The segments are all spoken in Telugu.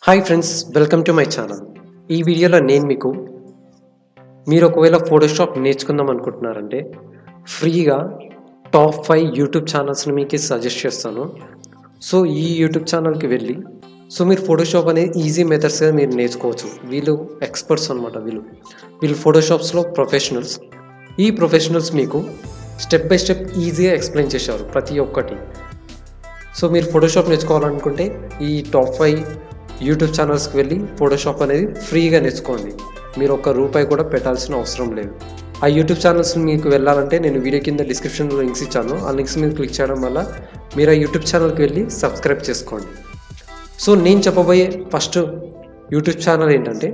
Hi friends, welcome to my channel. ఈ వీడియోలో నేను మీకు మీరు ఒకవేళ ఫోటోషాప్ నేర్చుకుందాం అనుకుంటున్నారంటే ఫ్రీగా టాప్ 5 యూట్యూబ్ ఛానల్స్ని మీకు సజెస్ట్ చేస్తాను. సో ఈ యూట్యూబ్ ఛానల్కి వెళ్ళి మీరు ఫోటోషాప్ అనేది ఈజీ మెథడ్స్గా మీరు నేర్చుకోవచ్చు. వీళ్ళు ఎక్స్పర్ట్స్ అనమాట. వీళ్ళు ఫోటోషాప్స్లో ప్రొఫెషనల్స్. ఈ ప్రొఫెషనల్స్ మీకు స్టెప్ బై స్టెప్ ఈజీగా ఎక్స్ప్లెయిన్ చేశారు ప్రతి ఒక్కటి. సో మీరు ఫోటోషాప్ నేర్చుకోవాలనుకుంటే ఈ టాప్ 5 యూట్యూబ్ ఛానల్స్కి వెళ్ళి ఫోటోషాప్ అనేది ఫ్రీగా నేర్చుకోండి. మీరు ₹1 కూడా పెట్టాల్సిన అవసరం లేదు. ఆ యూట్యూబ్ ఛానల్స్ మీకు వెళ్ళాలంటే నేను వీడియో కింద డిస్క్రిప్షన్లో లింక్స్ ఇచ్చాను. ఆ లింక్స్ మీద క్లిక్ చేయడం వల్ల మీరు ఆ యూట్యూబ్ ఛానల్కి వెళ్ళి సబ్స్క్రైబ్ చేసుకోండి. సో నేను చెప్పబోయే ఫస్ట్ యూట్యూబ్ ఛానల్ ఏంటంటే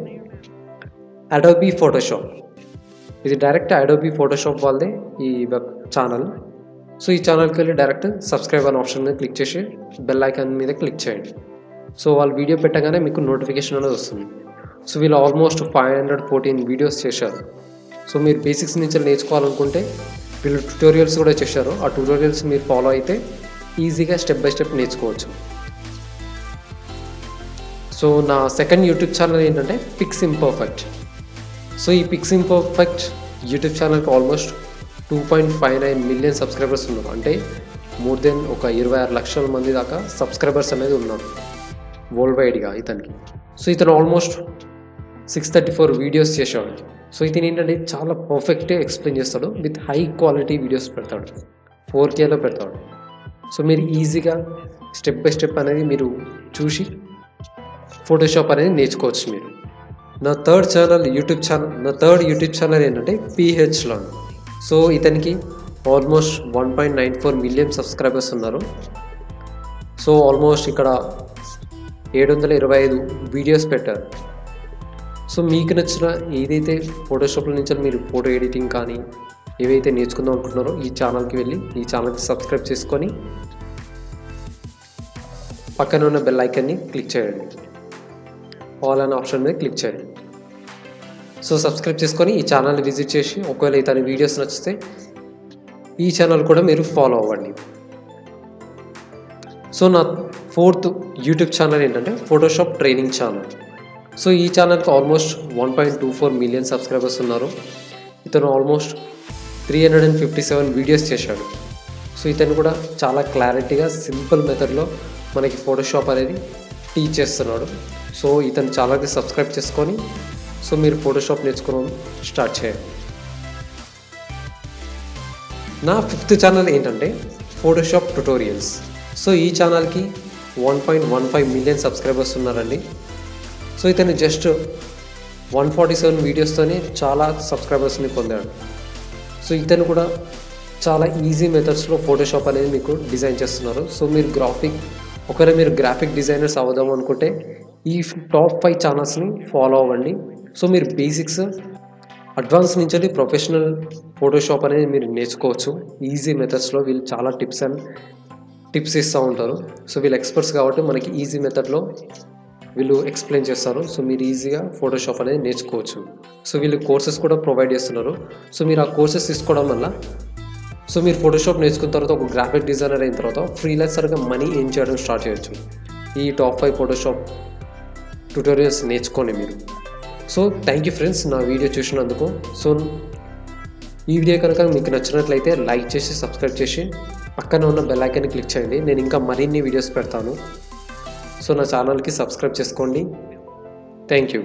అడోబీ ఫోటోషాప్. ఇది డైరెక్ట్ అడోబీ ఫోటోషాప్ వాళ్ళదే ఈ వెబ్ ఛానల్. సో ఈ ఛానల్కి వెళ్ళి డైరెక్ట్ సబ్స్క్రైబ్ అనే ఆప్షన్ మీద క్లిక్ చేసి బెల్ ఐకాన్ మీద క్లిక్ చేయండి. సో వాళ్ళు వీడియో పెట్టగానే మీకు నోటిఫికేషన్ అనేది వస్తుంది. సో వీళ్ళు ఆల్మోస్ట్ 514 వీడియోస్ చేశారు. సో మీరు బేసిక్స్ నుంచి నేర్చుకోవాలనుకుంటే వీళ్ళు ట్యూటోరియల్స్ కూడా చేశారు. ఆ ట్యూటోరియల్స్ మీరు ఫాలో అయితే ఈజీగా స్టెప్ బై స్టెప్ నేర్చుకోవచ్చు. సో నా సెకండ్ యూట్యూబ్ ఛానల్ ఏంటంటే పిక్స్ ఇంపర్ఫెక్ట్. సో ఈ పిక్స్ ఇంపర్ఫెక్ట్ యూట్యూబ్ ఛానల్కి ఆల్మోస్ట్ 2.59 మిలియన్ సబ్స్క్రైబర్స్ ఉన్నారు. అంటే మోర్ దెన్ ఒక 26 లక్షల మంది దాకా సబ్స్క్రైబర్స్ అనేది ఉన్నారు వరల్డ్ వైడ్గా ఇతనికి. సో ఇతను ఆల్మోస్ట్ 634 వీడియోస్ చేశాడు. సో ఇతను ఏంటంటే చాలా పర్ఫెక్ట్గా ఎక్స్ప్లెయిన్ చేస్తాడు. విత్ హై క్వాలిటీ వీడియోస్ పెడతాడు, 4Kలో పెడతాడు. సో మీరు ఈజీగా స్టెప్ బై స్టెప్ అనేది మీరు చూసి ఫోటోషాప్ అనేది నేర్చుకోవచ్చు మీరు. నా థర్డ్ యూట్యూబ్ ఛానల్ ఏంటంటే PH Learn. సో ఇతనికి ఆల్మోస్ట్ 1.94 మిలియన్ సబ్స్క్రైబర్స్ ఉన్నారు. సో ఆల్మోస్ట్ ఇక్కడ 725 వీడియోస్ పెట్టారు. సో మీకు నచ్చిన ఏదైతే ఫోటోషాప్ల నుంచి మీరు ఫోటో ఎడిటింగ్ కానీ ఏవైతే నేర్చుకుందాం అనుకుంటున్నారో ఈ ఛానల్కి వెళ్ళి ఈ ఛానల్కి సబ్స్క్రైబ్ చేసుకొని పక్కన ఉన్న బెల్ ఐకాన్ని క్లిక్ చేయండి. ఆల్ అనే ఆప్షన్ మీద క్లిక్ చేయండి. సో సబ్స్క్రైబ్ చేసుకొని ఈ ఛానల్ని విజిట్ చేసి ఒకవేళ ఇతని వీడియోస్ నచ్చితే ఈ ఛానల్ కూడా మీరు ఫాలో అవ్వండి. సో నా ఫోర్త్ యూట్యూబ్ ఛానల్ ఏంటంటే ఫోటోషాప్ ట్రైనింగ్ ఛానల్. సో ఈ ఛానల్కి ఆల్మోస్ట్ 1.24 మిలియన్ సబ్స్క్రైబర్స్ ఉన్నారు. ఇతను ఆల్మోస్ట్ 357 వీడియోస్ చేశాడు. సో ఇతను కూడా చాలా క్లారిటీగా సింపుల్ మెథడ్లో మనకి ఫోటోషాప్ అనేది టీచ్ చేస్తున్నాడు. సో ఇతను చాలా సబ్స్క్రైబ్ చేసుకొని సో మీరు ఫోటోషాప్ నేర్చుకోవడం స్టార్ట్ చేయండి. నా ఫిఫ్త్ ఛానల్ ఏంటంటే ఫోటోషాప్ ట్యుటోరియల్స్. సో ఈ ఛానల్కి 1.15 మిలియన్ సబ్స్క్రైబర్స్ ఉన్నారండి. సో ఇతను జస్ట్ 147 వీడియోస్తోనే చాలా సబ్స్క్రైబర్స్ని పొందాడు. సో ఇతను కూడా చాలా ఈజీ మెథడ్స్లో ఫోటోషాప్ అనేది మీకు డిజైన్ చేస్తున్నారు. సో ఒకవేళ మీరు గ్రాఫిక్ డిజైనర్స్ అవుదాం అనుకుంటే ఈ టాప్ 5 ఛానల్స్ని ఫాలో అవ్వండి. సో మీరు బేసిక్స్ అడ్వాన్స్ నుంచి ప్రొఫెషనల్ ఫోటోషాప్ అనేది మీరు నేర్చుకోవచ్చు ఈజీ మెథడ్స్లో. వీళ్ళు చాలా టిప్స్ ఇస్తూ ఉంటారు. సో వీళ్ళు ఎక్స్పర్ట్స్ కాబట్టి మనకి ఈజీ మెథడ్లో వీళ్ళు ఎక్స్ప్లెయిన్ చేస్తారు. సో మీరు ఈజీగా ఫోటోషాప్ అనేది నేర్చుకోవచ్చు. సో వీళ్ళు కోర్సెస్ కూడా ప్రొవైడ్ చేస్తున్నారు. సో మీరు ఆ కోర్సెస్ తీసుకోవడం వల్ల సో మీరు ఫోటోషాప్ నేర్చుకున్న తర్వాత ఒక గ్రాఫిక్ డిజైనర్ అయిన తర్వాత ఫ్రీలాన్సర్గా మనీ ఎర్న్ చేయడం స్టార్ట్ చేయొచ్చు. ఈ టాప్ 5 ఫోటోషాప్ ట్యూటోరియల్స్ నేర్చుకోండి మీరు. సో థ్యాంక్ యూ ఫ్రెండ్స్ నా వీడియో చూసినందుకు. సో ఈ వీడియో కనుక మీకు నచ్చినట్లయితే లైక్ చేసి సబ్స్క్రైబ్ చేసి పక్కన ఉన్న బెల్ ఐకాన్ని క్లిక్ చేయండి. నేను ఇంకా మరిన్ని వీడియోస్ పెడతాను. సో నా ఛానల్కి సబ్స్క్రైబ్ చేసుకోండి. Thank you.